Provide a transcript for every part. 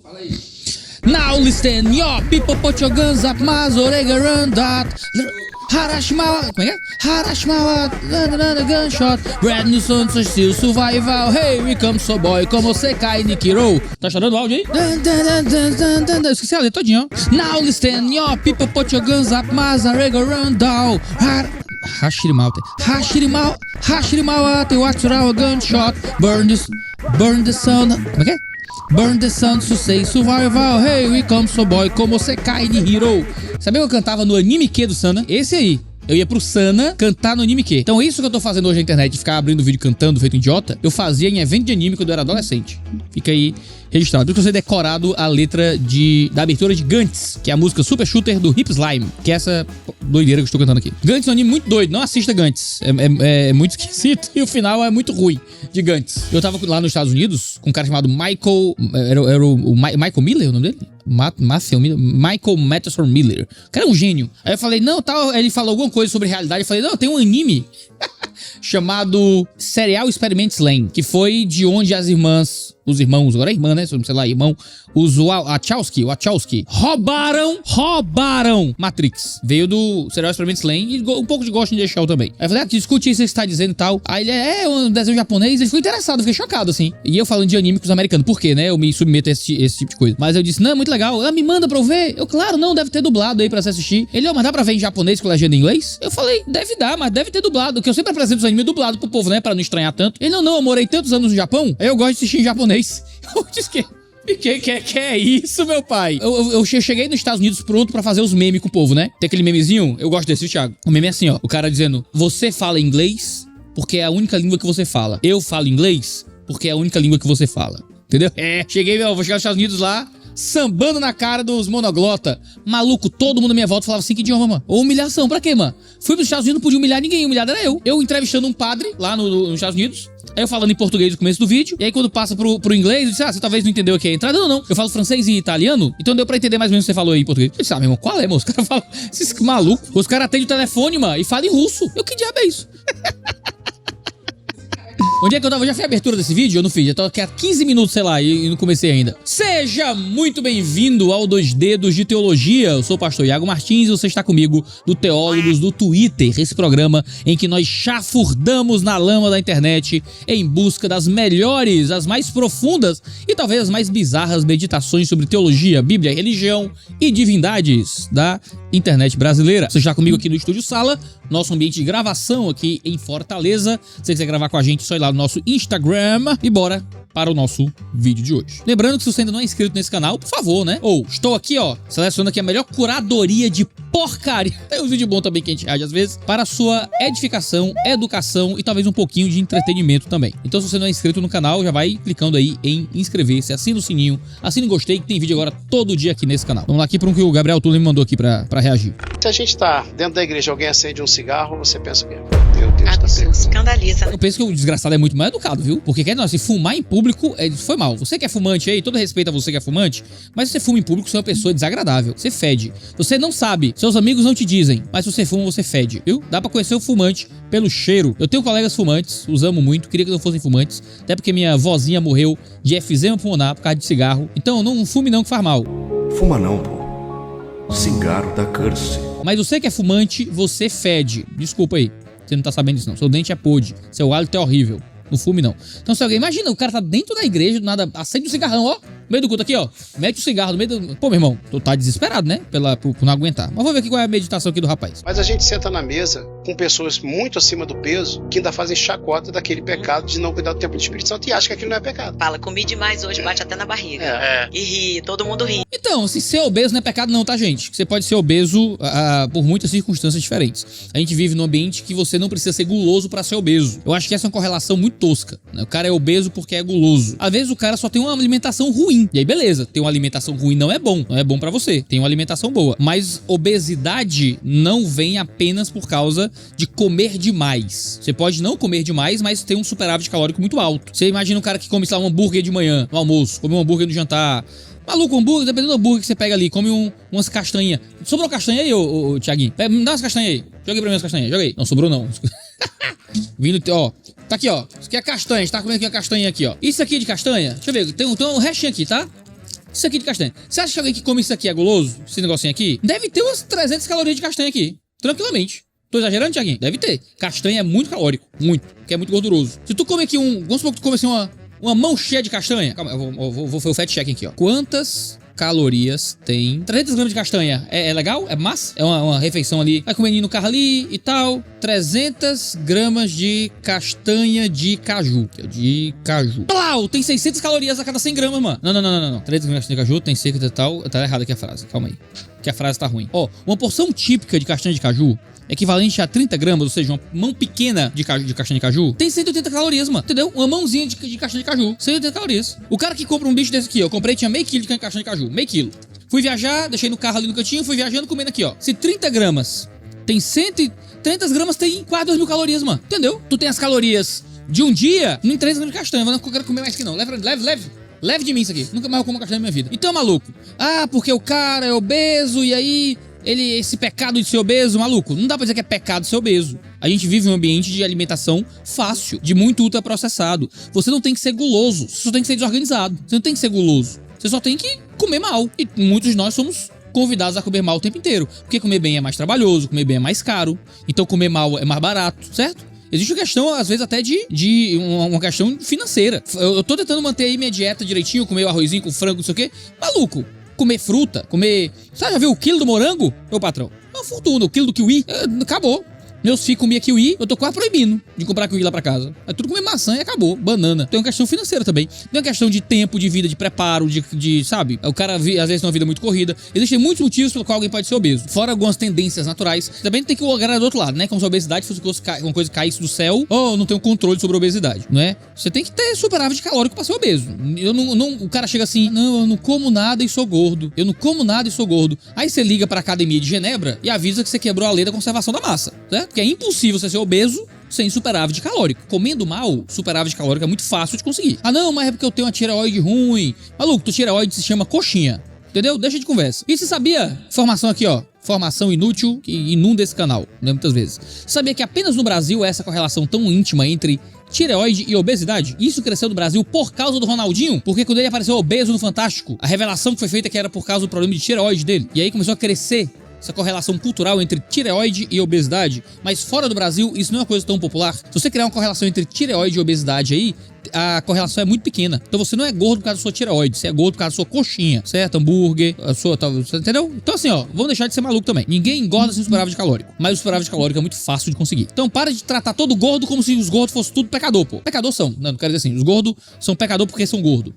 Fala aí. Now listen, your people, put your guns up, Mazorega run that. Harashima, como é que é? Harashima, gunshot. Brand new sons are still survival. Hey, we come so boy, como você cai, Nikiro. Tá chorando o áudio aí? Esqueci a letra todinha, ó. Now listen, your people, put your guns up, Mazorega run down. Hashirimawa, te Watsurawa gunshot. Burn the sun. Como é que é? Burn the sun to say survival. Hey, we come so boy, como você cai de hero. Sabia que eu cantava no anime Q do Sana? Esse aí. Eu ia pro Sana cantar no anime Q. Então isso que eu tô fazendo hoje na internet, de ficar abrindo vídeo cantando, feito idiota, eu fazia em evento de anime quando eu era adolescente. Fica aí registrado. Eu sei decorado a letra da abertura de Gantz, que é a música Super Shooter do Hip Slime, que é essa doideira que eu estou cantando aqui. Gantz é um anime muito doido, não assista Gantz. É muito esquisito e o final é muito ruim de Gantz. Eu tava lá nos Estados Unidos com um cara chamado Michael... Era o Michael Miller, o nome dele? Michael Matheson Miller. O cara é um gênio. Aí eu falei, não, tal. Aí ele falou alguma coisa sobre realidade. Eu falei, não, tem um anime chamado Serial Experiments Lane, que foi de onde os irmãos, agora é irmã, né? Sei lá, irmão, os Wachowski roubaram Matrix. Veio do Serial Experiments Lane e um pouco de Ghost in the Shell também. Aí eu falei, discute isso que você tá dizendo e tal. Aí ele é um desenho japonês, ele ficou interessado, eu fiquei chocado, assim. E eu falando de anime com os americanos, por quê, né? Eu me submeto a esse tipo de coisa. Mas eu disse, não, é muito legal. Me manda pra eu ver. Eu, claro, não, deve ter dublado aí pra você assistir. Ele, mas dá pra ver em japonês com legenda em inglês? Eu falei, deve dar, mas deve ter dublado. Porque eu sempre apresento os animes dublados pro povo, né? Pra não estranhar tanto. Ele, não, eu morei tantos anos no Japão, aí eu gosto de assistir em japonês. Eu disse que é isso, meu pai? Eu cheguei nos Estados Unidos pronto pra fazer os memes com o povo, né? Tem aquele memezinho, eu gosto desse, Thiago. O meme é assim, ó. O cara dizendo, você fala inglês porque é a única língua que você fala. Eu falo inglês porque é a única língua que você fala. Entendeu? Vou chegar nos Estados Unidos lá, sambando na cara dos monoglota. Maluco, todo mundo à minha volta falava 5 idiomas, mano. Ou humilhação, pra quê, mano? Fui pros Estados Unidos, não podia humilhar ninguém, humilhado era eu. Eu entrevistando um padre lá nos Estados Unidos. Aí eu falando em português no começo do vídeo. E aí quando passa pro inglês, eu disse, você talvez não entendeu aqui a entrada. Não. Eu falo francês e italiano, então deu pra entender mais ou menos o que você falou aí em português. Eu disse, meu irmão, qual é, mano? Os caras falam, esses malucos. Os caras atendem o telefone, mano, e falam em russo. Que diabo é isso? Onde é que eu tava? Eu já fiz a abertura desse vídeo? Eu não fiz. Já tô aqui há 15 minutos, sei lá, e não comecei ainda. Seja muito bem-vindo ao Dois Dedos de Teologia. Eu sou o pastor Iago Martins e você está comigo do Teólogos do Twitter. Esse programa em que nós chafurdamos na lama da internet em busca das melhores, as mais profundas e talvez as mais bizarras meditações sobre teologia, Bíblia, religião e divindades da internet brasileira. Você está comigo aqui no Estúdio Sala, nosso ambiente de gravação aqui em Fortaleza. Se você quiser gravar com a gente, é só ir lá no nosso Instagram e bora para o nosso vídeo de hoje. Lembrando que se você ainda não é inscrito nesse canal, por favor, né? Estou aqui, ó, selecionando aqui a melhor curadoria de porcaria. Tem um vídeo bom também que a gente reage às vezes, para a sua edificação, educação e talvez um pouquinho de entretenimento também. Então se você não é inscrito no canal, já vai clicando aí em inscrever-se, assina o sininho, assina o gostei, que tem vídeo agora todo dia aqui nesse canal. Vamos lá aqui para um que o Gabriel Tuller me mandou aqui para reagir. Se a gente tá dentro da igreja, alguém acende um cigarro, você pensa o quê? Meu Deus, tá pegando. Escandaliza. Eu penso que o desgraçado é muito mais educado, viu? Porque se fumar em público foi mal. Você que é fumante aí, todo respeito a você que é fumante, mas se você fuma em público, você é uma pessoa desagradável. Você fede. Você não sabe, seus amigos não te dizem, mas se você fuma, você fede, viu? Dá pra conhecer o fumante pelo cheiro. Eu tenho colegas fumantes, os amo muito, queria que não fossem fumantes, até porque minha vozinha morreu de efizema pulmonar por causa de cigarro. Então não fume não que faz mal. Fuma não, pô. Cigarro dá câncer. Mas você que é fumante, você fede. Desculpa aí, você não tá sabendo disso não. Seu dente é podre, seu hálito é horrível. Não fume, não. Então, se alguém... Imagina, o cara tá dentro da igreja, do nada, acende um cigarrão, ó. No meio do culto aqui, ó. Mete o cigarro no meio do... Pô, meu irmão, tu tá desesperado, né? Por não aguentar. Mas vamos ver aqui qual é a meditação aqui do rapaz. Mas a gente senta na mesa com pessoas muito acima do peso que ainda fazem chacota daquele pecado de não cuidar do tempo do Espírito Santo e acha que aquilo não é pecado. Fala, comi demais hoje, bate até na barriga. E ri, todo mundo ri. Então, assim, ser obeso não é pecado não, tá, gente? Você pode ser obeso por muitas circunstâncias diferentes. A gente vive num ambiente que você não precisa ser guloso pra ser obeso. Eu acho que essa é uma correlação muito tosca, né? O cara é obeso porque é guloso. Às vezes o cara só tem uma alimentação ruim. E aí, beleza, ter uma alimentação ruim não é bom pra você. Tem uma alimentação boa. Mas obesidade não vem apenas por causa de comer demais. Você pode não comer demais, mas ter um superávit calórico muito alto. Você imagina um cara que come, sei lá, um hambúrguer de manhã, no almoço, come um hambúrguer no jantar. Maluco, hambúrguer, dependendo do hambúrguer que você pega ali, come umas castanhas. Sobrou castanha aí, ô Thiaguinho? Me dá umas castanhas aí. Joguei pra mim umas castanhas, joguei. Não, sobrou não. Vindo, ó. Tá aqui, ó. Isso aqui é castanha, a gente tá comendo aqui a castanha aqui, ó. Isso aqui é de castanha, deixa eu ver, tem um restinho aqui, tá? Isso aqui de castanha. Você acha que alguém que come isso aqui é guloso? Esse negocinho aqui? Deve ter umas 300 calorias de castanha aqui. Tranquilamente. Tô exagerando, Thiaguinho? Deve ter. Castanha é muito calórico. Muito. Porque é muito gorduroso. Se tu come aqui vamos supor que tu come assim uma mão cheia de castanha. Calma, eu vou fazer o fact check aqui, ó. Quantas calorias tem 300 gramas de castanha? É legal? É massa? É uma refeição ali. Vai comer no carro ali e tal. 300 gramas de castanha de caju. De caju. Plau! Tem 600 calorias a cada 100 gramas, mano. Não. 300 gramas de caju, tem cerca de tal. Tá errado aqui a frase. Calma aí. Que a frase tá ruim. Ó, uma porção típica de castanha de caju, equivalente a 30 gramas, ou seja, uma mão pequena de castanha de caju, tem 180 calorias, mano. Entendeu? Uma mãozinha de castanha de caju, 180 calorias. O cara que compra um bicho desse aqui, eu comprei, tinha meio quilo de castanha de caju. Meio quilo. Fui viajar, deixei no carro ali no cantinho, fui viajando, comendo aqui, ó. Se 30 gramas tem 30 gramas, tem quase 2.000 calorias, mano. Entendeu? Tu tem as calorias de um dia, nem 3 gramas de castanha. Eu não quero comer mais que não. Leve de mim isso aqui. Nunca mais eu como castanha na minha vida. Então, maluco. Ah, porque o cara é obeso e aí esse pecado de ser obeso, maluco, não dá pra dizer que é pecado ser obeso. A gente vive em um ambiente de alimentação fácil, de muito ultraprocessado. Você não tem que ser guloso, você só tem que ser desorganizado. Você não tem que ser guloso, você só tem que comer mal. E muitos de nós somos convidados a comer mal o tempo inteiro. Porque comer bem é mais trabalhoso, comer bem é mais caro. Então comer mal é mais barato, certo? Existe uma questão, às vezes, até de uma questão financeira. Eu tô tentando manter aí minha dieta direitinho, comer o arrozinho com frango, não sei o quê. Maluco, comer fruta, comer... Sabe, já viu o quilo do morango, meu patrão? É uma fortuna. O quilo do kiwi, acabou. Meus filhos comiam kiwi, eu tô quase proibindo de comprar kiwi lá pra casa. É tudo comer maçã e acabou, banana. Tem uma questão financeira também. Tem uma questão de tempo, de vida, de preparo, sabe? O cara, às vezes, tem uma vida muito corrida. Existem muitos motivos pelo qual alguém pode ser obeso. Fora algumas tendências naturais. Também tem que olhar do outro lado, né? Como se a obesidade fosse uma coisa que caísse do céu. Ou não tem um controle sobre a obesidade, não é? Você tem que ter superávit calórico pra ser obeso. O cara chega assim, não, eu não como nada e sou gordo. Eu não como nada e sou gordo. Aí você liga pra academia de Genebra e avisa que você quebrou a lei da conservação da massa, certo? Porque é impossível você ser obeso sem superávit calórico. Comendo mal, superávit calórico é muito fácil de conseguir. Ah não, mas é porque eu tenho uma tireoide ruim. Maluco, tua tireoide se chama coxinha. Entendeu? Deixa de conversa. E você sabia? Formação aqui, ó. Formação inútil que inunda esse canal, né? Muitas vezes. Sabia que apenas no Brasil é essa correlação tão íntima entre tireoide e obesidade? Isso cresceu no Brasil por causa do Ronaldinho, porque quando ele apareceu obeso no Fantástico, a revelação que foi feita que era por causa do problema de tireoide dele. E aí começou a crescer essa correlação cultural entre tireoide e obesidade, mas fora do Brasil isso não é uma coisa tão popular. Se você criar uma correlação entre tireoide e obesidade aí, a correlação é muito pequena. Então você não é gordo por causa da sua tireoide, você é gordo por causa da sua coxinha, certo? Hambúrguer, entendeu? Então assim, ó, vamos deixar de ser maluco também. Ninguém engorda sem superávit calórico, mas o superávit calórico é muito fácil de conseguir. Então para de tratar todo gordo como se os gordos fossem tudo pecador, pô. Pecador são, não quero dizer assim, os gordos são pecador porque são gordos.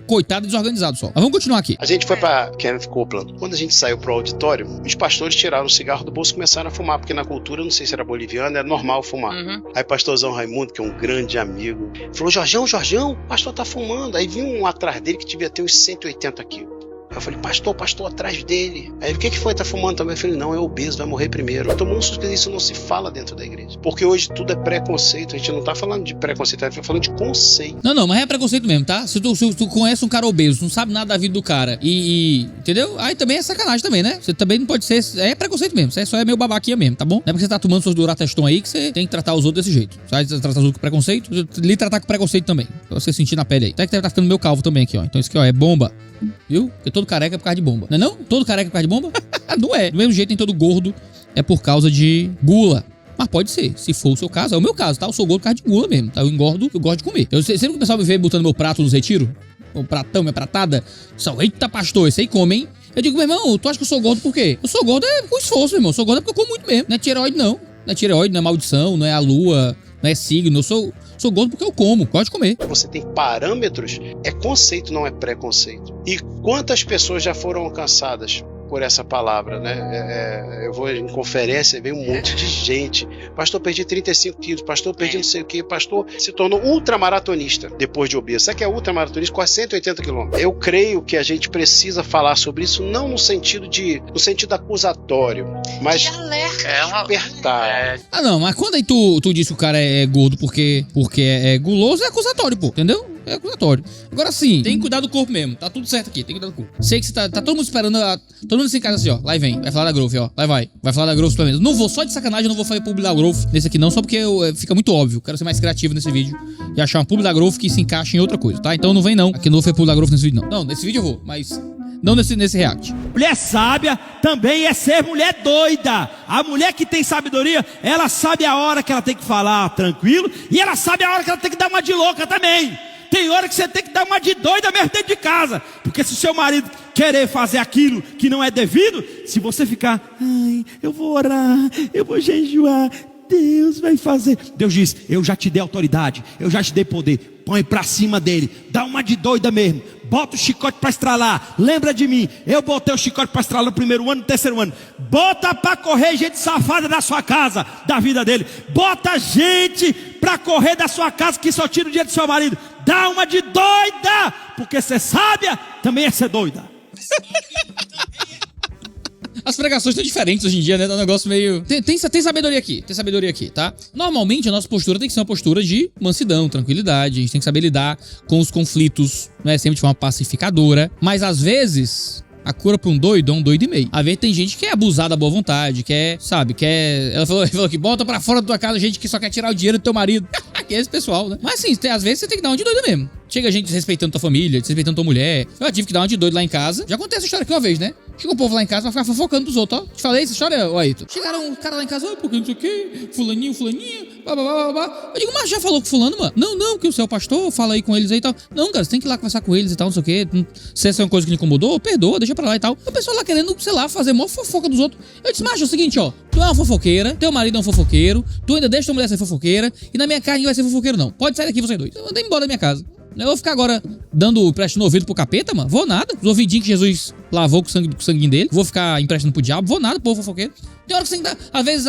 Coitado e desorganizado só. Mas vamos continuar aqui. A gente foi pra Kenneth Copeland. Quando a gente saiu pro auditório, os pastores tiraram o cigarro do bolso e começaram a fumar, porque na cultura, não sei se era boliviana, era normal fumar. Aí o pastorzão Raimundo, que é um grande amigo, falou, Jorjão, o pastor tá fumando. Aí vinha um atrás dele que devia ter uns 180 quilos. Eu falei, pastor, atrás dele. Aí o que foi? Tá fumando também? Eu falei, não, é obeso, vai morrer primeiro. Eu tomou um susto que isso não se fala dentro da igreja. Porque hoje tudo é preconceito. A gente não tá falando de preconceito, a gente tá falando de conceito. Não, mas é preconceito mesmo, tá? Se tu conhece um cara obeso, não sabe nada da vida do cara entendeu? Aí também é sacanagem também, né? Você também não pode ser... É preconceito mesmo. Você só é meio babaquinha mesmo, tá bom? Não é porque você tá tomando seus Durateston aí que você tem que tratar os outros desse jeito. Sabe? Tratar os outros com preconceito, lhe tratar com preconceito também. Pra você sentir na pele aí. Até que tá ficando meu calvo também aqui, ó. Então isso aqui, ó, é bomba. Viu? Porque todo careca é por causa de bomba. Não é não? Todo careca é por causa de bomba? Não é. Do mesmo jeito, nem todo gordo é por causa de gula. Mas pode ser, se for o seu caso. É o meu caso, tá? Eu sou gordo por causa de gula mesmo, tá? Eu engordo, eu gosto de comer. Sempre que o pessoal me vê botando meu prato nos retiros, o pratão, minha pratada, só, eita pastor, esse aí come, hein? Eu digo, meu irmão, tu acha que eu sou gordo por quê? Eu sou gordo com esforço, meu irmão. Eu sou gordo porque eu como muito mesmo. Não é tireoide, não. Não é tireoide, não é maldição, não é a lua, não é signo. Eu sou gordo porque eu como, gosto de comer. Você tem parâmetros, é conceito, não é preconceito. E quantas pessoas já foram alcançadas por essa palavra, né? Eu vou em conferência, vem um monte de gente. Pastor, perdi 35 quilos. Pastor, perdi não sei o que. Pastor se tornou ultramaratonista depois de obeso. Sabe que é ultramaratonista? Quase 180 quilômetros. Eu creio que a gente precisa falar sobre isso, não no sentido acusatório, mas despertar. Ah, não, mas quando aí tu disse que o cara é gordo porque é guloso, é acusatório, pô, entendeu? É acusatório. Agora sim, tem que cuidar do corpo mesmo. Tá tudo certo aqui, tem que cuidar do corpo. Sei que você tá todo mundo esperando, todo mundo assim em casa assim, ó. Lá vem, vai falar da Growth, ó. Lá vai falar da Growth pelo menos. Não vou, só de sacanagem, eu não vou fazer publi da Growth nesse aqui não, só porque fica muito óbvio. Quero ser mais criativo nesse vídeo e achar uma publi da Growth que se encaixe em outra coisa, tá? Então não vem não. Aqui não vou fazer publi da Growth nesse vídeo não. Não, nesse vídeo eu vou, mas não nesse react. Mulher sábia também é ser mulher doida. A mulher que tem sabedoria, ela sabe a hora que ela tem que falar tranquilo e ela sabe a hora que ela tem que dar uma de louca também. Tem hora que você tem que dar uma de doida mesmo dentro de casa. Porque se o seu marido querer fazer aquilo que não é devido, se você ficar, ai, eu vou orar, eu vou jejuar, Deus vai fazer. Deus diz, eu já te dei autoridade, eu já te dei poder. Põe pra cima dele, dá uma de doida mesmo. Bota o chicote pra estralar. Lembra de mim, eu botei o chicote pra estralar no primeiro ano, no terceiro ano. Bota pra correr gente safada da sua casa, da vida dele. Bota gente pra correr da sua casa que só tira o dinheiro do seu marido. Dá uma de doida, porque ser sábia também é ser doida. As pregações estão diferentes hoje em dia, né? Tá um negócio meio... Tem sabedoria aqui, tá? Normalmente a nossa postura tem que ser uma postura de mansidão, tranquilidade. A gente tem que saber lidar com os conflitos, né? Sempre de forma pacificadora. Mas às vezes... A cura pra um doido é um doido e meio. Às vezes tem gente que é abusada da boa vontade, Ela falou que bota pra fora da tua casa gente que só quer tirar o dinheiro do teu marido. Que é esse pessoal, né? Mas assim, às vezes você tem que dar uma de doido mesmo. Chega gente desrespeitando tua família, desrespeitando tua mulher. Eu tive que dar uma de doido lá em casa. Já acontece essa história aqui uma vez, né? Chega um povo lá em casa pra ficar fofocando dos outros, ó. Te falei essa história, ó, Ayrton. Chegaram um cara lá em casa, porque não sei o quê, fulaninha, blá, blá, blá, blá. Eu digo, mas já falou com fulano, mano? Não, que o seu pastor, fala aí com eles aí e tal. Não, cara, você tem que ir lá conversar com eles e tal, não sei o quê. Se essa é uma coisa que lhe incomodou, perdoa, deixa pra lá e tal. O pessoal lá querendo, sei lá, fazer mó fofoca dos outros. Eu disse, macho, é o seguinte, ó. Tu é uma fofoqueira, teu marido é um fofoqueiro, tu ainda deixa tua mulher ser fofoqueira, e na minha casa ninguém vai ser fofoqueiro, não. Pode sair daqui, vocês dois. Eu mandei embora da minha casa. Eu vou ficar agora prestando ouvido pro capeta, mano? Vou nada. Os ouvidinhos que Jesus lavou com o sanguinho dele. Vou ficar emprestando pro diabo. Vou nada, povo fofoqueiro. Tem hora que você tem que dar... Às vezes,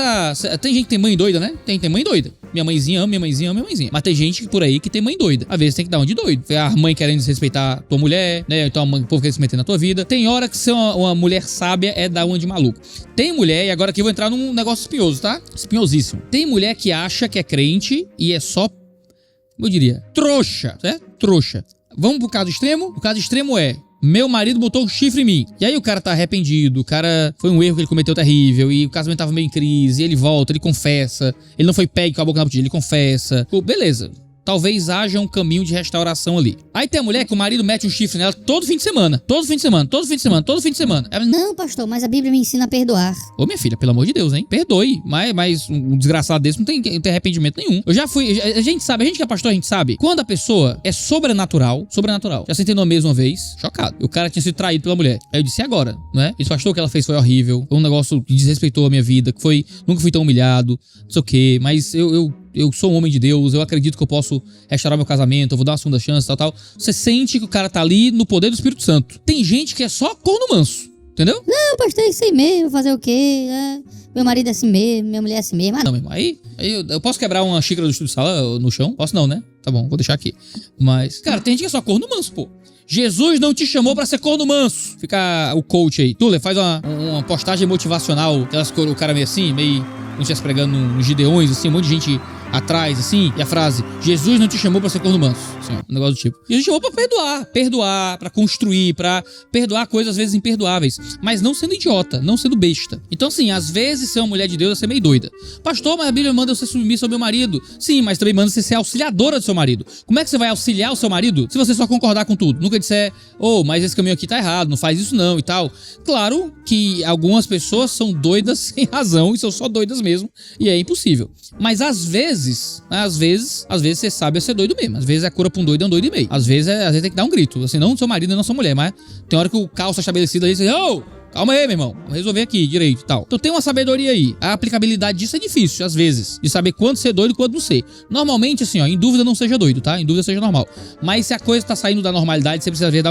tem gente que tem mãe doida, né? Tem mãe doida. Minha mãezinha ama, minha mãezinha ama, minha mãezinha. Mas tem gente por aí que tem mãe doida. Às vezes tem que dar uma de doido. A mãe querendo desrespeitar tua mulher, né? Então o povo querendo se meter na tua vida. Tem hora que ser uma mulher sábia é dar uma de maluco. Tem mulher, e agora aqui eu vou entrar num negócio espinhoso, tá? Espinhosíssimo. Tem mulher que acha que é crente e é só... Como eu diria? Trouxa, certo? Trouxa. Vamos pro caso extremo? O caso extremo é... Meu marido botou o chifre em mim. E aí o cara tá arrependido, o cara... Foi um erro que ele cometeu terrível, e o casamento tava meio em crise, e ele volta, ele confessa. Ele não foi pegue com a boca na botija, ele confessa. Pô, beleza. Talvez haja um caminho de restauração ali. Aí tem a mulher que o marido mete um chifre nela todo fim de semana. Todo fim de semana. Ela... Não, pastor, mas a Bíblia me ensina a perdoar. Ô, minha filha, pelo amor de Deus, hein? Perdoe. Mas um desgraçado desse não tem arrependimento nenhum. Eu já fui... A gente que é pastor, a gente sabe. Quando a pessoa é sobrenatural. Já sentei numa mesa uma vez, chocado. O cara tinha sido traído pela mulher. Aí eu disse, e agora? Não é? Esse pastor que ela fez foi horrível. Foi um negócio que desrespeitou a minha vida. Que foi... Nunca fui tão humilhado. Não sei o quê. Mas eu sou um homem de Deus, eu acredito que eu posso restaurar meu casamento, eu vou dar uma segunda chance, tal. Você sente que o cara tá ali no poder do Espírito Santo. Tem gente que é só corno manso, entendeu? Não, pastor, é isso aí mesmo, fazer o quê? Meu marido é assim mesmo, minha mulher é assim mesmo. Não, meu irmão, aí eu posso quebrar uma xícara do estudo de sala no chão? Posso não, né? Tá bom, vou deixar aqui. Mas, cara, tem gente que é só corno manso, pô. Jesus não te chamou pra ser corno manso. Fica o coach aí. Tuller, faz uma postagem motivacional. Aquelas o cara meio assim, meio... Não estivesse pregando nos Gideões, assim, um monte de gente atrás, assim. E a frase, Jesus não te chamou pra ser corno manso. Assim, ó, um negócio do tipo. Jesus chamou pra perdoar, pra construir, pra perdoar coisas às vezes imperdoáveis. Mas não sendo idiota, não sendo besta. Então assim, às vezes ser uma mulher de Deus é ser meio doida. Pastor, mas a Bíblia manda eu ser submissa ao meu marido. Sim, mas também manda você ser auxiliadora do seu marido. Como é que você vai auxiliar o seu marido se você só concordar com tudo? Nunca disser, mas esse caminho aqui tá errado, não faz isso não e tal. Claro que algumas pessoas são doidas sem razão e são só doidas mesmo. E é impossível. Mas às vezes você sabe ser doido mesmo. Às vezes a cura pra um doido é um doido e meio. Às vezes tem que dar um grito. Assim, não do seu marido e não da sua mulher, mas tem hora que o caos tá estabelecido aí, você diz, calma aí, meu irmão, vamos resolver aqui direito e tal. Então tem uma sabedoria aí. A aplicabilidade disso é difícil, às vezes, de saber quando ser doido e quando não ser. Normalmente, assim, em dúvida não seja doido, tá? Em dúvida seja normal. Mas se a coisa tá saindo da normalidade, você precisa ver,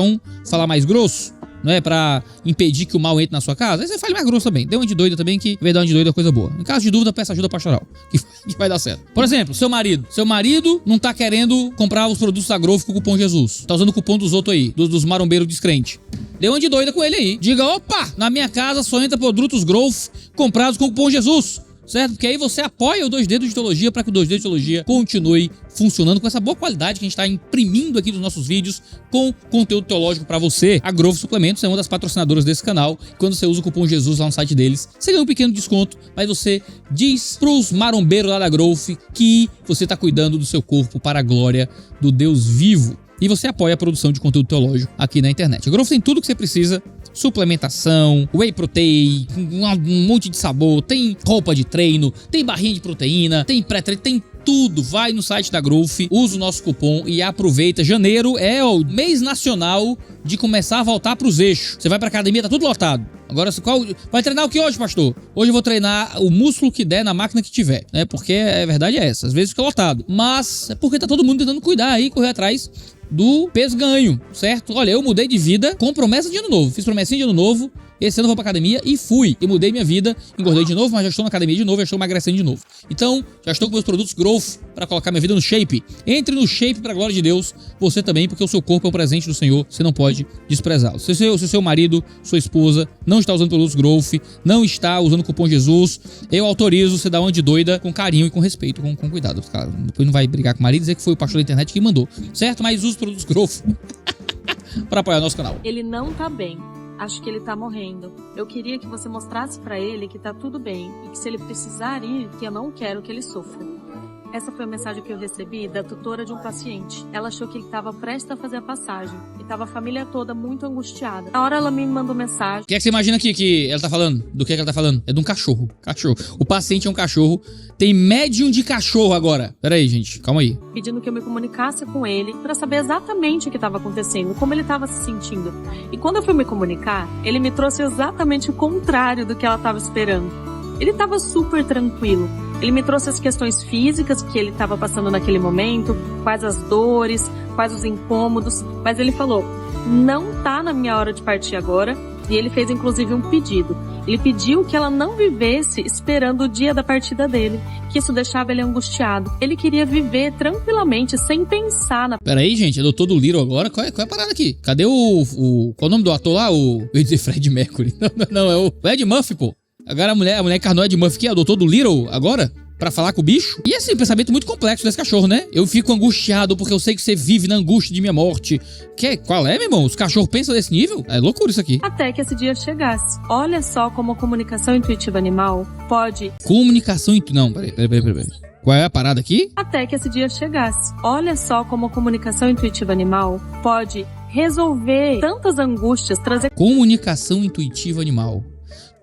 falar mais grosso, não é? Pra impedir que o mal entre na sua casa. Aí você fale mais grosso também. Dê uma de doida também, que vai dar uma de doida é coisa boa. Em caso de dúvida, peça ajuda pastoral, que vai dar certo. Por exemplo, seu marido não tá querendo comprar os produtos da Growth com o cupom Jesus. Tá usando o cupom dos outros aí, dos marombeiros descrentes. Dê uma de doida com ele aí. Diga, opa, na minha casa só entra produtos Growth comprados com o cupom Jesus. certo? Porque aí você apoia o 2 Dedos de Teologia para que o 2 Dedos de Teologia continue funcionando com essa boa qualidade que a gente está imprimindo aqui nos nossos vídeos com conteúdo teológico para você. A Growth Suplementos é uma das patrocinadoras desse canal. Quando você usa o cupom Jesus lá no site deles, você ganha um pequeno desconto, mas você diz pros marombeiros lá da Growth que você tá cuidando do seu corpo para a glória do Deus vivo. E você apoia a produção de conteúdo teológico aqui na internet. A Growth tem tudo que você precisa: suplementação, whey protein, um monte de sabor, tem roupa de treino, tem barrinha de proteína, tem pré-treino, tem tudo. Vai no site da Growth, usa o nosso cupom e aproveita. Janeiro é o mês nacional de começar a voltar pros eixos. Você vai pra academia, tá tudo lotado. Agora, vai treinar o que hoje, pastor? Hoje eu vou treinar o músculo que der na máquina que tiver, né? Porque a verdade é essa, às vezes fica lotado. Mas é porque tá todo mundo tentando cuidar aí, correr atrás do peso ganho, certo? Olha, eu mudei de vida com promessa de ano novo. Fiz promessinha de ano novo. Esse ano eu vou pra academia e fui. E mudei minha vida, engordei de novo, mas já estou na academia de novo, já estou emagrecendo de novo. Então, já estou com meus produtos Growth para colocar minha vida no shape. Entre no shape pra glória de Deus, você também, porque o seu corpo é um presente do Senhor, você não pode desprezá-lo. Se o seu marido, sua esposa, não está usando produtos Growth, não está usando o cupom Jesus, eu autorizo você dar uma de doida com carinho e com respeito, com cuidado. Cara, depois não vai brigar com o marido e dizer que foi o pastor da internet que mandou, certo? Mas use os produtos Growth para apoiar o nosso canal. Ele não tá bem. Acho que ele tá morrendo. Eu queria que você mostrasse pra ele que tá tudo bem e que se ele precisar ir, que eu não quero que ele sofra. Essa foi a mensagem que eu recebi da tutora de um paciente. Ela achou que ele estava prestes a fazer a passagem e estava a família toda muito angustiada. Na hora ela me mandou mensagem. O que é que você imagina aqui que ela tá falando? Do que ela tá falando? É de um cachorro. Cachorro. O paciente é um cachorro. Tem médium de cachorro agora. Pera aí, gente. Calma aí. Pedindo que eu me comunicasse com ele para saber exatamente o que estava acontecendo, como ele estava se sentindo. E quando eu fui me comunicar, ele me trouxe exatamente o contrário do que ela estava esperando. Ele estava super tranquilo. Ele me trouxe as questões físicas que ele estava passando naquele momento, quais as dores, quais os incômodos, mas ele falou, não tá na minha hora de partir agora, e ele fez inclusive um pedido. Ele pediu que ela não vivesse esperando o dia da partida dele, que isso deixava ele angustiado. Ele queria viver tranquilamente, sem pensar na... Peraí, gente, é Doutor do Little agora? Qual é a parada aqui? Cadê o... Qual é o nome do ator lá? Eu ia dizer Fred Mercury. Não, é o Ed Murphy, pô. Agora a mulher encarnou Ed Murphy, que é o Doutor do Little agora? Pra falar com o bicho? E assim, pensamento muito complexo desse cachorro, né? Eu fico angustiado porque eu sei que você vive na angústia de minha morte. Qual é, meu irmão? Os cachorros pensam desse nível? É loucura isso aqui. Até que esse dia chegasse. Olha só como a comunicação intuitiva animal pode... Não, peraí. Qual é a parada aqui? Até que esse dia chegasse. Olha só como a comunicação intuitiva animal pode resolver tantas angústias, trazer... Comunicação intuitiva animal.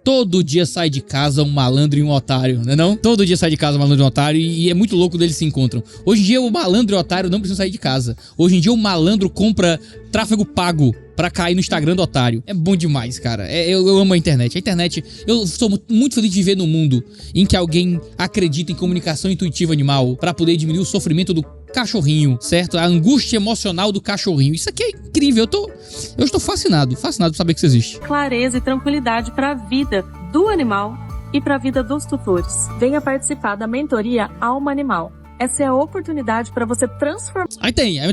Todo dia sai de casa um malandro e um otário, né não? Todo dia sai de casa um malandro e um otário e é muito louco deles se encontram. Hoje em dia o malandro e o otário não precisam sair de casa. Hoje em dia o malandro compra tráfego pago pra cair no Instagram do otário. É bom demais, cara. Eu amo a internet. A internet, eu sou muito feliz de viver num mundo em que alguém acredita em comunicação intuitiva animal pra poder diminuir o sofrimento do cachorrinho, certo? A angústia emocional do cachorrinho. Isso aqui é incrível. Eu estou fascinado por saber que isso existe. Clareza e tranquilidade para a vida do animal e para a vida dos tutores. Venha participar da mentoria Alma Animal. Essa é a oportunidade para você transformar... Aí tem a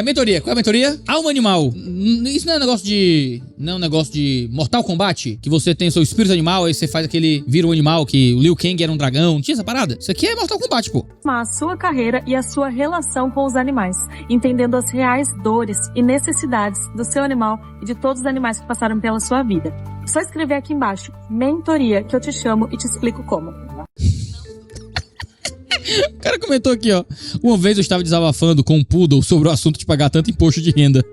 mentoria. Qual é a mentoria? Alma Animal. Isso não é um negócio de Mortal Kombat? Que você tem seu espírito animal, aí você faz vira um animal, que o Liu Kang era um dragão. Não tinha essa parada? Isso aqui é Mortal Kombat, pô. A sua carreira e a sua relação com os animais, entendendo as reais dores e necessidades do seu animal e de todos os animais que passaram pela sua vida. É só escrever aqui embaixo, mentoria, que eu te chamo e te explico como. O cara comentou aqui, ó. Uma vez eu estava desabafando com um poodle sobre o assunto de pagar tanto imposto de renda.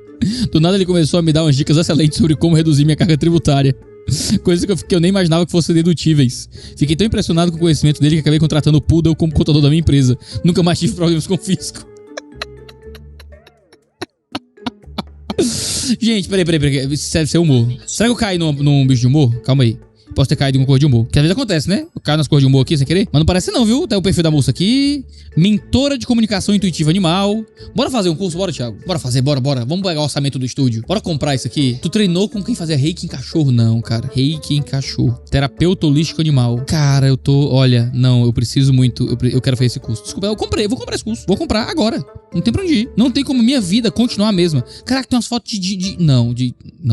Do nada ele começou a me dar umas dicas excelentes sobre como reduzir minha carga tributária. Coisas que eu nem imaginava que fossem dedutíveis. Fiquei tão impressionado com o conhecimento dele que acabei contratando o poodle como contador da minha empresa. Nunca mais tive problemas com fisco. Gente, peraí. Isso deve ser humor. Será que eu caí num bicho de humor? Calma aí. Posso ter caído em uma cor de humor. Que às vezes acontece, né? Eu caio nas cores de humor aqui sem querer. Mas não parece não, viu? Tá o perfil da moça aqui. Mentora de comunicação intuitiva animal. Bora fazer um curso? Bora, Thiago. Bora fazer, bora. Vamos pegar o orçamento do estúdio. Bora comprar isso aqui. Tu treinou com quem fazia reiki em cachorro? Não, cara. Reiki em cachorro. Terapeuta holístico animal. Cara, olha, não, eu preciso muito. Eu quero fazer esse curso. Desculpa, vou comprar esse curso. Vou comprar agora. Não tem pra onde ir. Não tem como minha vida continuar a mesma. Caraca, tem umas fotos Não.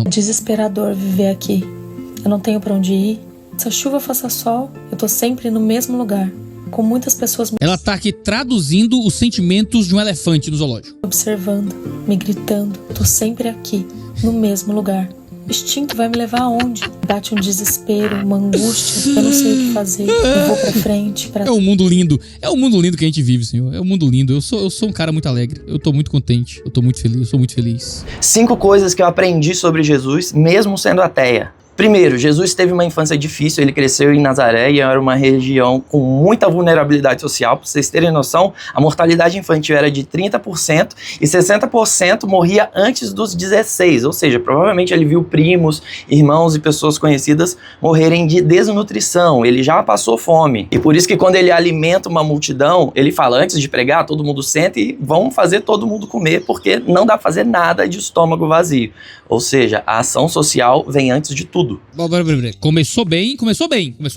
Desesperador viver aqui. Eu não tenho pra onde ir, Faça chuva, faça sol, eu tô sempre no mesmo lugar, com muitas pessoas Ela tá aqui traduzindo os sentimentos de um elefante no zoológico. observando, me gritando, tô sempre aqui, no mesmo lugar. O instinto vai me levar aonde? Bate um desespero, uma angústia, eu não sei o que fazer, eu vou pra frente, É um mundo lindo. É um mundo lindo que a gente vive, Senhor. É um mundo lindo. Eu sou um cara muito alegre. Eu tô muito contente. Eu tô muito feliz. Eu sou muito feliz. 5 coisas que eu aprendi sobre Jesus, mesmo sendo ateia. Primeiro, Jesus teve uma infância difícil, ele cresceu em Nazaré e era uma região com muita vulnerabilidade social. Para vocês terem noção, a mortalidade infantil era de 30% e 60% morria antes dos 16, ou seja, provavelmente ele viu primos, irmãos e pessoas conhecidas morrerem de desnutrição, ele já passou fome. E por isso que quando ele alimenta uma multidão, ele fala, antes de pregar, todo mundo senta e vamos fazer todo mundo comer, porque não dá pra fazer nada de estômago vazio. Ou seja, a ação social vem antes de tudo. Começou bem, começou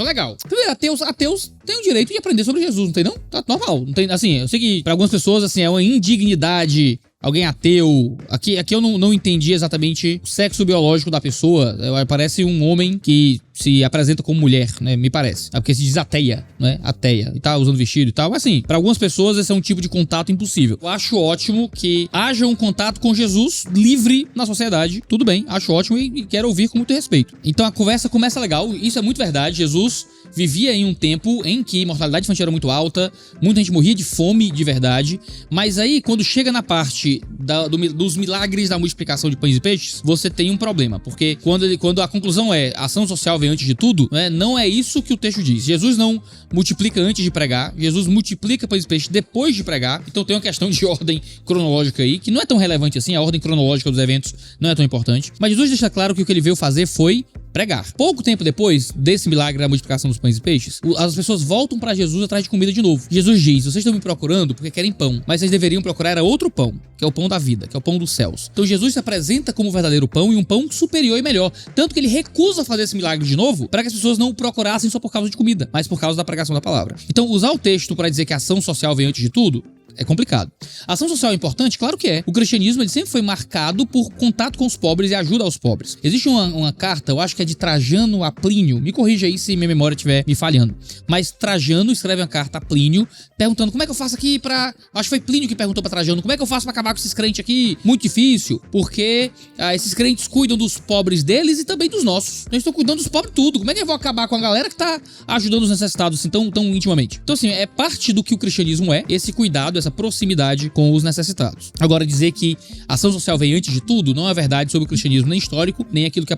legal. Ateus têm o direito de aprender sobre Jesus, não tem não? Tá normal. Não tem, assim, eu sei que pra algumas pessoas, assim, é uma indignidade. Alguém ateu. Aqui eu não entendi exatamente o sexo biológico da pessoa. Parece um homem que se apresenta como mulher, né? Me parece. É porque se diz ateia, né? Ateia. E tá usando vestido e tal. Mas assim, pra algumas pessoas esse é um tipo de contato impossível. Eu acho ótimo que haja um contato com Jesus livre na sociedade. Tudo bem, acho ótimo e quero ouvir com muito respeito. Então a conversa começa legal. Isso é muito verdade. Jesus vivia em um tempo em que a mortalidade infantil era muito alta. Muita gente morria de fome de verdade. Mas aí, quando chega na parte dos milagres da multiplicação de pães e peixes, você tem um problema, porque quando a conclusão é ação social vem antes de tudo, né, não é isso que o texto diz. Jesus não multiplica antes de pregar, Jesus multiplica pães e peixes depois de pregar, então tem uma questão de ordem cronológica aí, que não é tão relevante assim, a ordem cronológica dos eventos não é tão importante, mas Jesus deixa claro que o que ele veio fazer foi pregar. Pouco tempo depois desse milagre da multiplicação dos pães e peixes, as pessoas voltam pra Jesus atrás de comida de novo. Jesus diz, vocês estão me procurando porque querem pão, mas vocês deveriam procurar outro pão, que é o pão da vida, que é o pão dos céus. Então Jesus se apresenta como o verdadeiro pão e um pão superior e melhor. Tanto que ele recusa fazer esse milagre de novo para que as pessoas não o procurassem só por causa de comida, mas por causa da pregação da palavra. Então usar o texto para dizer que a ação social vem antes de tudo é complicado. A ação social é importante? Claro que é. O cristianismo ele sempre foi marcado por contato com os pobres e ajuda aos pobres. Existe uma carta, eu acho que é de Trajano a Plínio, me corrija aí se minha memória estiver me falhando, mas Trajano escreve uma carta a Plínio perguntando como é que eu faço aqui pra... Acho que foi Plínio que perguntou pra Trajano, como é que eu faço pra acabar com esses crentes aqui? Muito difícil, porque esses crentes cuidam dos pobres deles e também dos nossos. Eles estão cuidando dos pobres tudo. Como é que eu vou acabar com a galera que tá ajudando os necessitados assim tão intimamente? Então assim, é parte do que o cristianismo é, esse cuidado, essa proximidade com os necessitados. Agora, dizer que a ação social vem antes de tudo não é verdade sobre o cristianismo nem histórico, nem aquilo que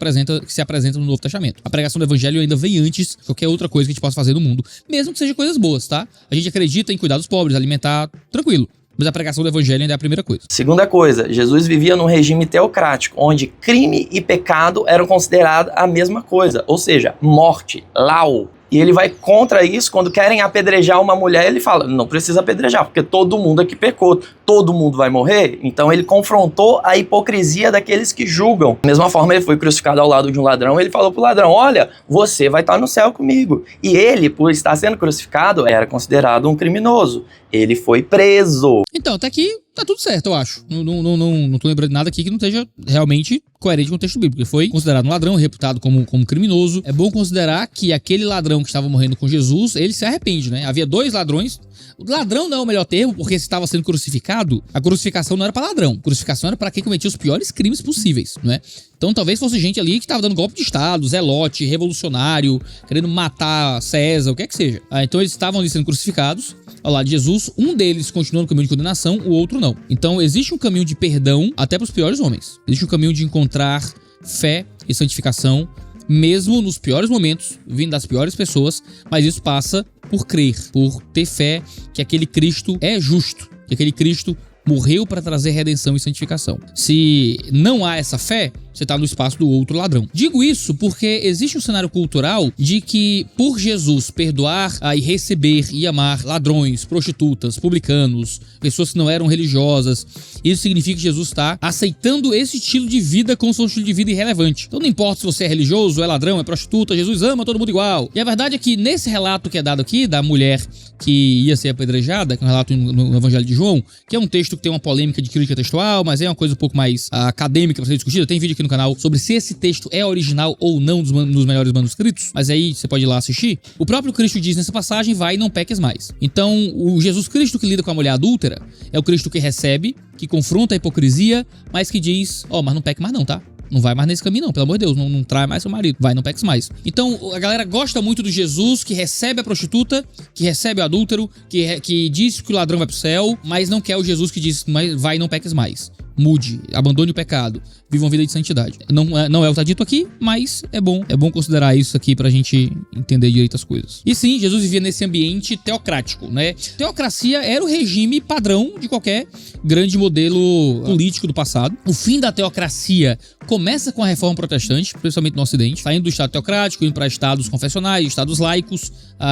se apresenta no Novo Testamento. A pregação do evangelho ainda vem antes de qualquer outra coisa que a gente possa fazer no mundo, mesmo que seja coisas boas, tá? A gente acredita em cuidar dos pobres, alimentar, tranquilo. Mas a pregação do evangelho ainda é a primeira coisa. Segunda coisa, Jesus vivia num regime teocrático, onde crime e pecado eram considerados a mesma coisa, ou seja, morte, lau. E ele vai contra isso, quando querem apedrejar uma mulher, ele fala, não precisa apedrejar, porque todo mundo aqui pecou, todo mundo vai morrer. Então ele confrontou a hipocrisia daqueles que julgam. Da mesma forma, ele foi crucificado ao lado de um ladrão, ele falou pro ladrão, olha, você vai estar no céu comigo. E ele, por estar sendo crucificado, era considerado um criminoso. Ele foi preso. Então, até aqui tá tudo certo, eu acho. Não tô lembrando de nada aqui que não esteja realmente coerente com o texto bíblico. Ele foi considerado um ladrão, reputado como criminoso. É bom considerar que aquele ladrão que estava morrendo com Jesus, ele se arrepende, né? Havia 2 ladrões. O ladrão não é o melhor termo, porque se estava sendo crucificado, a crucificação não era para ladrão. A crucificação era para quem cometia os piores crimes possíveis, não é? Então talvez fosse gente ali que estava dando golpe de estado, zelote, revolucionário, querendo matar César, o que é que seja. Então eles estavam ali sendo crucificados ao lado de Jesus. Um deles continua no caminho de condenação, o outro não. Então existe um caminho de perdão até para os piores homens. Existe um caminho de encontrar fé e santificação, mesmo nos piores momentos, vindo das piores pessoas, mas isso passa por crer, por ter fé que aquele Cristo é justo, que aquele Cristo morreu para trazer redenção e santificação. Se não há essa fé, você está no espaço do outro ladrão. Digo isso porque existe um cenário cultural de que, por Jesus perdoar e receber e amar ladrões, prostitutas, publicanos, pessoas que não eram religiosas, isso significa que Jesus está aceitando esse estilo de vida como se fosse um estilo de vida irrelevante. Então não importa se você é religioso, é ladrão, é prostituta, Jesus ama todo mundo igual. E a verdade é que nesse relato que é dado aqui, da mulher que ia ser apedrejada, que é um relato no Evangelho de João, que é um texto que tem uma polêmica de crítica textual, mas é uma coisa um pouco mais acadêmica para ser discutida, tem vídeo aqui aqui no canal sobre se esse texto é original ou não dos melhores manuscritos, mas aí você pode ir lá assistir. O próprio Cristo diz nessa passagem, vai e não peques mais. Então, o Jesus Cristo que lida com a mulher adúltera é o Cristo que recebe, que confronta a hipocrisia, mas que diz, mas não peque mais não, tá? Não vai mais nesse caminho não, pelo amor de Deus, não trai mais seu marido, vai, não peques mais. Então, a galera gosta muito do Jesus que recebe a prostituta, que recebe o adúltero, que diz que o ladrão vai pro céu, mas não quer o Jesus que diz, vai, não peques mais. Mude, abandone o pecado, viva uma vida de santidade. Não é o que tá dito aqui, mas é bom considerar isso aqui pra gente entender direito as coisas. E sim, Jesus vivia nesse ambiente teocrático, né? Teocracia era o regime padrão de qualquer grande modelo político do passado. O fim da teocracia começa com a reforma protestante, principalmente no Ocidente, saindo do estado teocrático, indo para estados confessionais, estados laicos,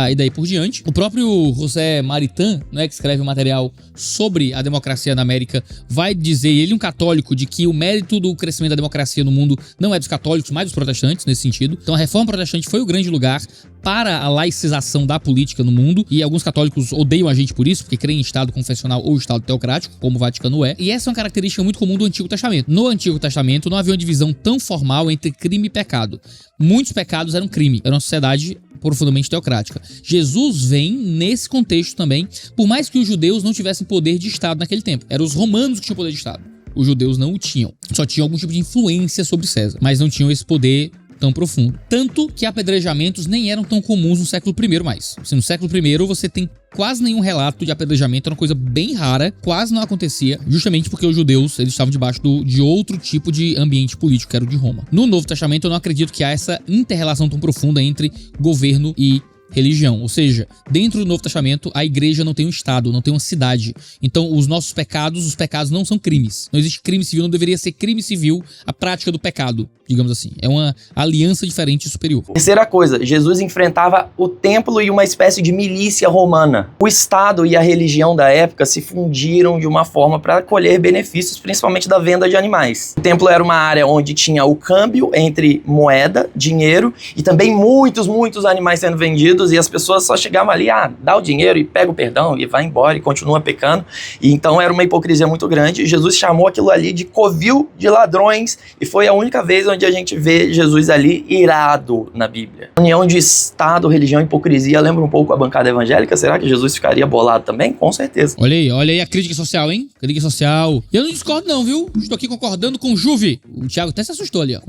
e daí por diante. O próprio José Maritain, né, que escreve um material sobre a democracia na América, vai dizer, ele um católico, de que o mérito do crescimento da democracia no mundo não é dos católicos, mas dos protestantes, nesse sentido. Então a reforma protestante foi o grande lugar para a laicização da política no mundo, e alguns católicos odeiam a gente por isso, porque creem em estado confessional ou estado teocrático, como o Vaticano é. E essa é uma característica muito comum do Antigo Testamento. No Antigo Testamento não havia uma divisão tão formal entre crime e pecado. Muitos pecados eram crime, era uma sociedade profundamente teocrática. Jesus vem nesse contexto também, por mais que os judeus não tivessem poder de Estado naquele tempo. Eram os romanos que tinham poder de Estado. Os judeus não o tinham. Só tinham algum tipo de influência sobre César, mas não tinham esse poder tão profundo. Tanto que apedrejamentos nem eram tão comuns no século I mais. Assim, no século I você tem quase nenhum relato de apedrejamento, era uma coisa bem rara, quase não acontecia, justamente porque os judeus eles estavam debaixo de outro tipo de ambiente político, que era o de Roma. No Novo Testamento eu não acredito que há essa inter-relação tão profunda entre governo e religião, ou seja, dentro do Novo Testamento a igreja não tem um estado, não tem uma cidade. Então os nossos pecados, os pecados não são crimes. Não existe crime civil, não deveria ser crime civil a prática do pecado, digamos assim. É uma aliança diferente e superior. Terceira coisa, Jesus enfrentava o templo e uma espécie de milícia romana. O Estado e a religião da época se fundiram de uma forma para colher benefícios, principalmente da venda de animais. O templo era uma área onde tinha o câmbio entre moeda, dinheiro e também muitos animais sendo vendidos, e as pessoas só chegavam ali, dá o dinheiro e pega o perdão e vai embora e continua pecando. E então era uma hipocrisia muito grande. Jesus chamou aquilo ali de covil de ladrões, e foi a única vez onde a gente vê Jesus ali irado na Bíblia. A união de Estado, religião e hipocrisia lembra um pouco a bancada evangélica. Será que Jesus ficaria bolado também? Com certeza. Olha aí a crítica social, hein? Crítica social. Eu não discordo não, viu? Estou aqui concordando com o Juve. O Thiago até se assustou ali, ó.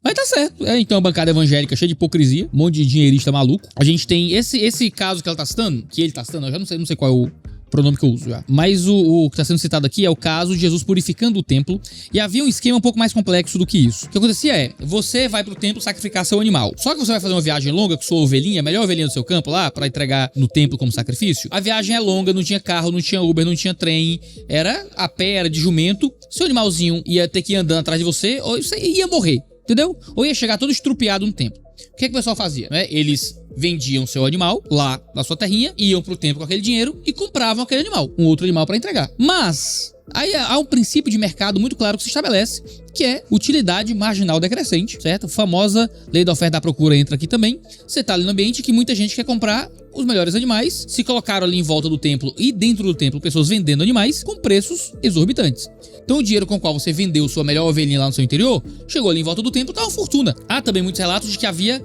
Mas tá certo. Então a bancada evangélica cheia de hipocrisia, um monte de dinheirista maluco. A gente tem esse caso que ela tá citando, que ele tá citando, eu já não sei qual é o pronome que eu uso já. Mas o que está sendo citado aqui é o caso de Jesus purificando o templo, e havia um esquema um pouco mais complexo do que isso. O que acontecia é, você vai pro templo sacrificar seu animal. Só que você vai fazer uma viagem longa com sua ovelhinha, a melhor ovelhinha do seu campo lá, para entregar no templo como sacrifício. A viagem é longa, não tinha carro, não tinha Uber, não tinha trem, era a pé, era de jumento. Seu animalzinho ia ter que ir andando atrás de você, ou você ia morrer, entendeu? Ou ia chegar todo estrupiado no templo. O que o pessoal fazia? Eles vendiam seu animal lá na sua terrinha, iam pro templo com aquele dinheiro e compravam aquele animal, um outro animal para entregar. Mas aí há um princípio de mercado muito claro que se estabelece, que é utilidade marginal decrescente, certo? A famosa lei da oferta e da procura entra aqui também. Você tá ali no ambiente que muita gente quer comprar os melhores animais, se colocaram ali em volta do templo e dentro do templo pessoas vendendo animais com preços exorbitantes. Então o dinheiro com o qual você vendeu sua melhor ovelhinha lá no seu interior, chegou ali em volta do templo, tá uma fortuna. Há também muitos relatos de que havia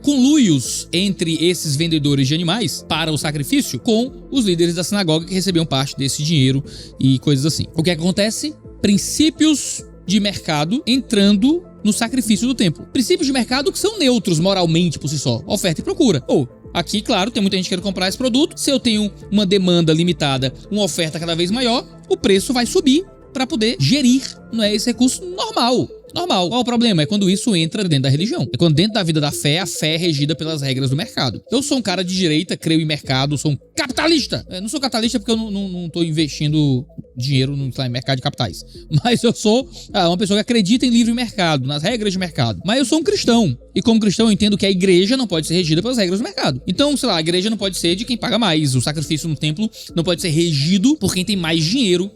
conluios entre esses vendedores de animais para o sacrifício com os líderes da sinagoga que recebiam parte desse dinheiro e coisas assim. O que acontece? Princípios de mercado entrando no sacrifício do templo. Princípios de mercado que são neutros moralmente por si só. Oferta e procura. Aqui, claro, tem muita gente querendo comprar esse produto. Se eu tenho uma demanda limitada, uma oferta cada vez maior, o preço vai subir para poder gerir, não é, esse recurso normal. Qual o problema? É quando isso entra dentro da religião. É quando dentro da vida da fé, a fé é regida pelas regras do mercado. Eu sou um cara de direita, creio em mercado, sou um capitalista. Eu não sou capitalista porque eu não tô investindo dinheiro no mercado de capitais. Mas eu sou uma pessoa que acredita em livre mercado, nas regras de mercado. Mas eu sou um cristão. E como cristão eu entendo que a igreja não pode ser regida pelas regras do mercado. Então, sei lá, a igreja não pode ser de quem paga mais. O sacrifício no templo não pode ser regido por quem tem mais dinheiro.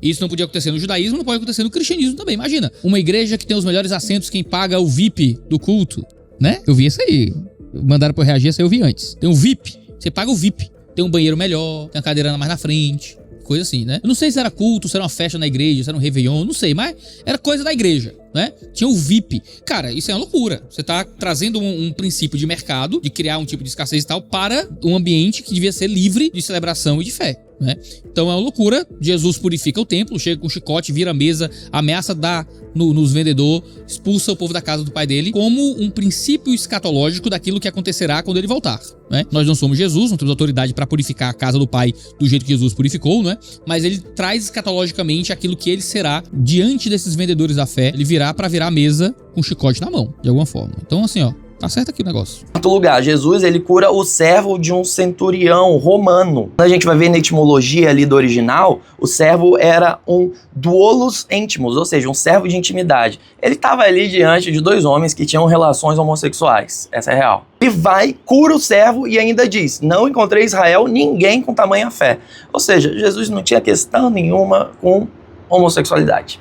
Isso não podia acontecer no judaísmo, não pode acontecer no cristianismo também. Imagina, uma igreja que tem os melhores assentos, quem paga o VIP do culto, né? Eu vi isso aí. Mandaram pra eu reagir, essa eu vi antes. Tem um VIP, você paga o VIP. Tem um banheiro melhor, tem uma cadeira mais na frente. coisa assim, né? Eu não sei se era culto, se era uma festa na igreja, se era um réveillon, não sei, mas era coisa da igreja, né? Tinha o VIP. Cara, isso é uma loucura. Você tá trazendo um princípio de mercado, de criar um tipo de escassez e tal, para um ambiente que devia ser livre de celebração e de fé, né? Então é uma loucura. Jesus purifica o templo, chega com um chicote, vira a mesa, ameaça dar nos vendedores, expulsa o povo da casa do pai dele, como um princípio escatológico daquilo que acontecerá quando ele voltar, né? Nós não somos Jesus, não temos autoridade para purificar a casa do pai do jeito que Jesus purificou, né? Mas ele traz escatologicamente aquilo que ele será diante desses vendedores da fé. Ele virá para virar a mesa com um chicote na mão, de alguma forma. Então assim, ó, tá certo aqui o negócio. Em quarto lugar, Jesus, ele cura o servo de um centurião romano. A gente vai ver na etimologia ali do original, o servo era um doulos intimus, ou seja, um servo de intimidade. Ele estava ali diante de 2 homens que tinham relações homossexuais. Essa é real. Ele vai, cura o servo e ainda diz, não encontrei em Israel ninguém com tamanha fé. Ou seja, Jesus não tinha questão nenhuma com homossexualidade.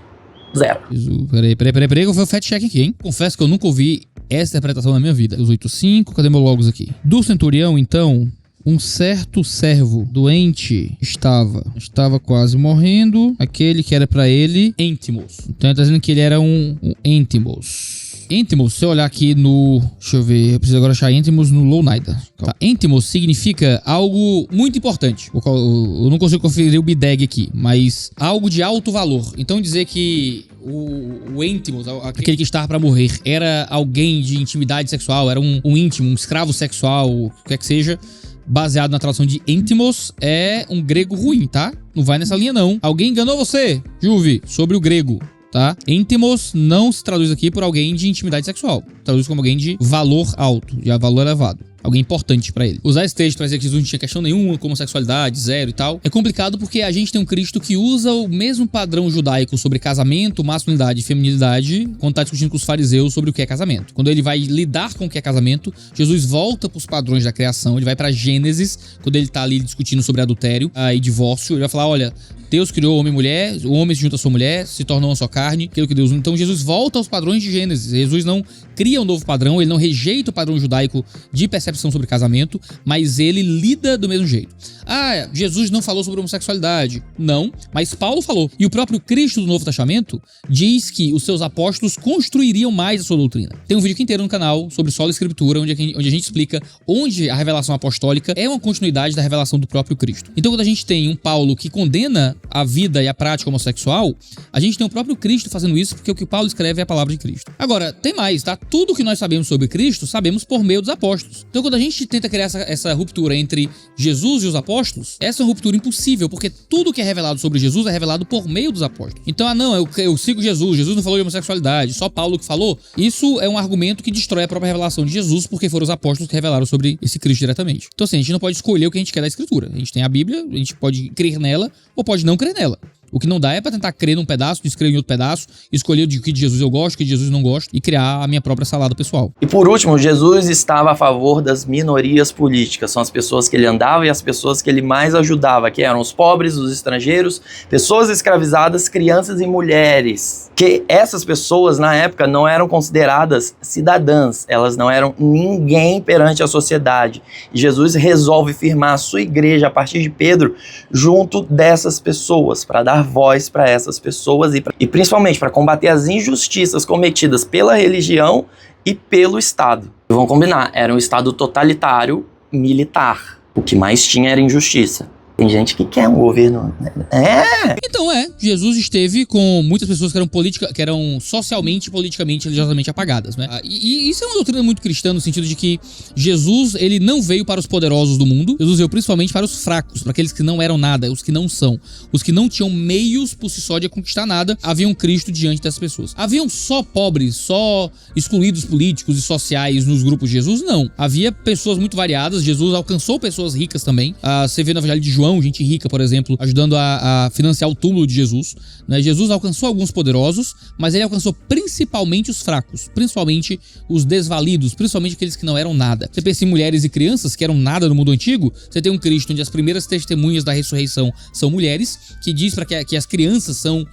Zero. Jesus, peraí, eu vou fact check aqui, hein? Confesso que eu nunca ouvi essa interpretação na minha vida. Os 8.5, cadê meu logos aqui? Do centurião, então, um certo servo doente estava quase morrendo, aquele que era pra ele íntimos. Então ele tá dizendo que ele era um íntimos. Íntimos, se eu olhar aqui no... Deixa eu ver, eu preciso agora achar íntimos no Lounaida. Tá. Íntimos significa algo muito importante. Eu não consigo conferir o bideg aqui, mas algo de alto valor. Então dizer que o íntimos, aquele que estava pra morrer, era alguém de intimidade sexual, era um íntimo, um escravo sexual, o que quer que seja, baseado na tradução de íntimos, é um grego ruim, tá? Não vai nessa linha, não. Alguém enganou você, Juve, sobre o grego. Tá? Íntimos não se traduz aqui por alguém de intimidade sexual. Traduz como alguém de valor alto, de valor elevado. Alguém importante pra ele. Usar esse texto pra dizer que Jesus não tinha questão nenhuma com homossexualidade, zero e tal, é complicado porque a gente tem um Cristo que usa o mesmo padrão judaico sobre casamento, masculinidade e feminilidade quando tá discutindo com os fariseus sobre o que é casamento. Quando ele vai lidar com o que é casamento, Jesus volta pros padrões da criação, ele vai pra Gênesis, quando ele tá ali discutindo sobre adultério e divórcio, ele vai falar, olha, Deus criou homem e mulher, o homem se junta à sua mulher, se tornou uma só carne, aquilo que Deus... Então Jesus volta aos padrões de Gênesis. Jesus não cria um novo padrão, ele não rejeita o padrão judaico de percepção sobre casamento, mas ele lida do mesmo jeito. Ah, Jesus não falou sobre homossexualidade. Não, mas Paulo falou. E o próprio Cristo do Novo Testamento diz que os seus apóstolos construiriam mais a sua doutrina. Tem um vídeo aqui inteiro no canal sobre sola escritura, onde a gente explica onde a revelação apostólica é uma continuidade da revelação do próprio Cristo. Então quando a gente tem um Paulo que condena a vida e a prática homossexual, a gente tem o próprio Cristo fazendo isso, porque o que Paulo escreve é a palavra de Cristo. Agora, tem mais, tá? Tudo que nós sabemos sobre Cristo, sabemos por meio dos apóstolos. Então quando a gente tenta criar essa ruptura entre Jesus e os apóstolos, essa é uma ruptura impossível, porque tudo que é revelado sobre Jesus é revelado por meio dos apóstolos. Então, eu sigo Jesus não falou de homossexualidade, só Paulo que falou. Isso é um argumento que destrói a própria revelação de Jesus, porque foram os apóstolos que revelaram sobre esse Cristo diretamente. Então assim, a gente não pode escolher o que a gente quer da Escritura. A gente tem a Bíblia, a gente pode crer nela ou pode não crer nela. O que não dá é pra tentar crer num pedaço, descrer em outro pedaço, escolher de que de Jesus eu gosto, que de Jesus não gosto e criar a minha própria salada pessoal. E por último, Jesus estava a favor das minorias políticas. São as pessoas que ele andava e as pessoas que ele mais ajudava, que eram os pobres, os estrangeiros, pessoas escravizadas, crianças e mulheres. Que essas pessoas, na época, não eram consideradas cidadãs. Elas não eram ninguém perante a sociedade. E Jesus resolve firmar a sua igreja, a partir de Pedro, junto dessas pessoas, para dar voz para essas pessoas e principalmente para combater as injustiças cometidas pela religião e pelo Estado. Vamos combinar, era um Estado totalitário militar. O que mais tinha era injustiça. Tem gente que quer um governo... Então Jesus esteve com muitas pessoas que eram socialmente, politicamente, religiosamente apagadas, né? E isso é uma doutrina muito cristã no sentido de que Jesus, ele não veio para os poderosos do mundo, Jesus veio principalmente para os fracos, para aqueles que não eram nada, os que não são, os que não tinham meios por si só de conquistar nada. Havia um Cristo diante dessas pessoas. Haviam só pobres, só excluídos políticos e sociais nos grupos de Jesus? Não. Havia pessoas muito variadas, Jesus alcançou pessoas ricas também. Você vê no Evangelho de João, gente rica, por exemplo, ajudando a financiar o túmulo de Jesus, né? Jesus alcançou alguns poderosos, mas ele alcançou principalmente os fracos, principalmente os desvalidos, principalmente aqueles que não eram nada. Você pensa em mulheres e crianças que eram nada no mundo antigo, você tem um Cristo onde as primeiras testemunhas da ressurreição são mulheres, que diz para que as crianças são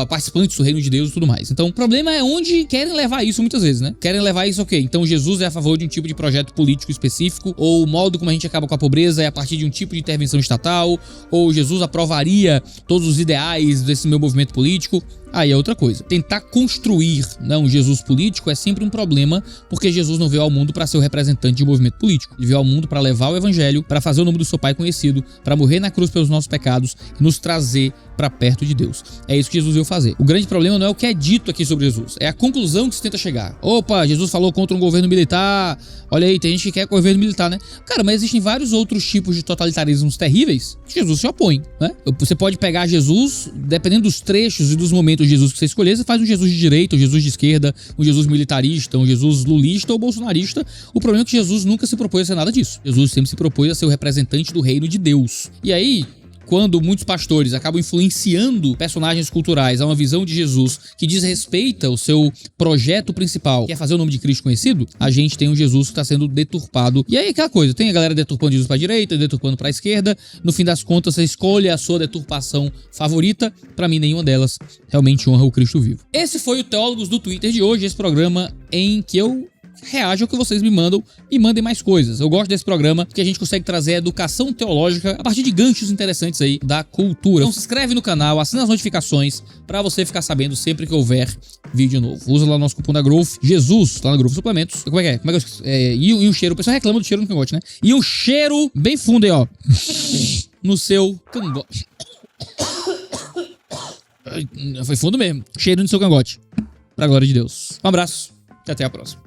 participantes do reino de Deus e tudo mais. Então o problema é onde querem levar isso muitas vezes, né? Querem levar isso, ok, então Jesus é a favor de um tipo de projeto político específico, ou o modo como a gente acaba com a pobreza é a partir de um tipo de intervenção estatal, social, ou Jesus aprovaria todos os ideais desse meu movimento político. Aí é outra coisa. Tentar construir, né, um Jesus político é sempre um problema, porque Jesus não veio ao mundo para ser o representante de um movimento político. Ele veio ao mundo para levar o evangelho, para fazer o nome do seu Pai conhecido, para morrer na cruz pelos nossos pecados e nos trazer para perto de Deus. É isso que Jesus veio fazer. O grande problema não é o que é dito aqui sobre Jesus, é a conclusão que se tenta chegar. Opa, Jesus falou contra um governo militar. Olha aí, tem gente que quer governo militar, né? Cara, mas existem vários outros tipos de totalitarismos terríveis que Jesus se opõe, né? Você pode pegar Jesus, dependendo dos trechos e dos momentos de Jesus que você escolher, você faz um Jesus de direita, um Jesus de esquerda, um Jesus militarista, um Jesus lulista ou bolsonarista. O problema é que Jesus nunca se propôs a ser nada disso. Jesus sempre se propôs a ser o representante do reino de Deus. E aí, quando muitos pastores acabam influenciando personagens culturais a uma visão de Jesus que desrespeita o seu projeto principal, que é fazer o nome de Cristo conhecido, a gente tem um Jesus que está sendo deturpado. E aí aquela coisa, tem a galera deturpando Jesus para a direita, deturpando para a esquerda. No fim das contas, você escolhe a sua deturpação favorita. Para mim, nenhuma delas realmente honra o Cristo vivo. Esse foi o Teólogos do Twitter de hoje, esse programa em que eu reage ao que vocês me mandam e mandem mais coisas. Eu gosto desse programa porque a gente consegue trazer educação teológica a partir de ganchos interessantes aí da cultura. Então se inscreve no canal, assina as notificações pra você ficar sabendo sempre que houver vídeo novo. Usa lá o nosso cupom da Growth, Jesus, lá na Growth Suplementos. Como é que é? E um cheiro, o pessoal reclama do cheiro no cangote, né? E um cheiro bem fundo aí, ó, no seu cangote. Foi fundo mesmo. Cheiro no seu cangote. Pra glória de Deus. Um abraço e até a próxima.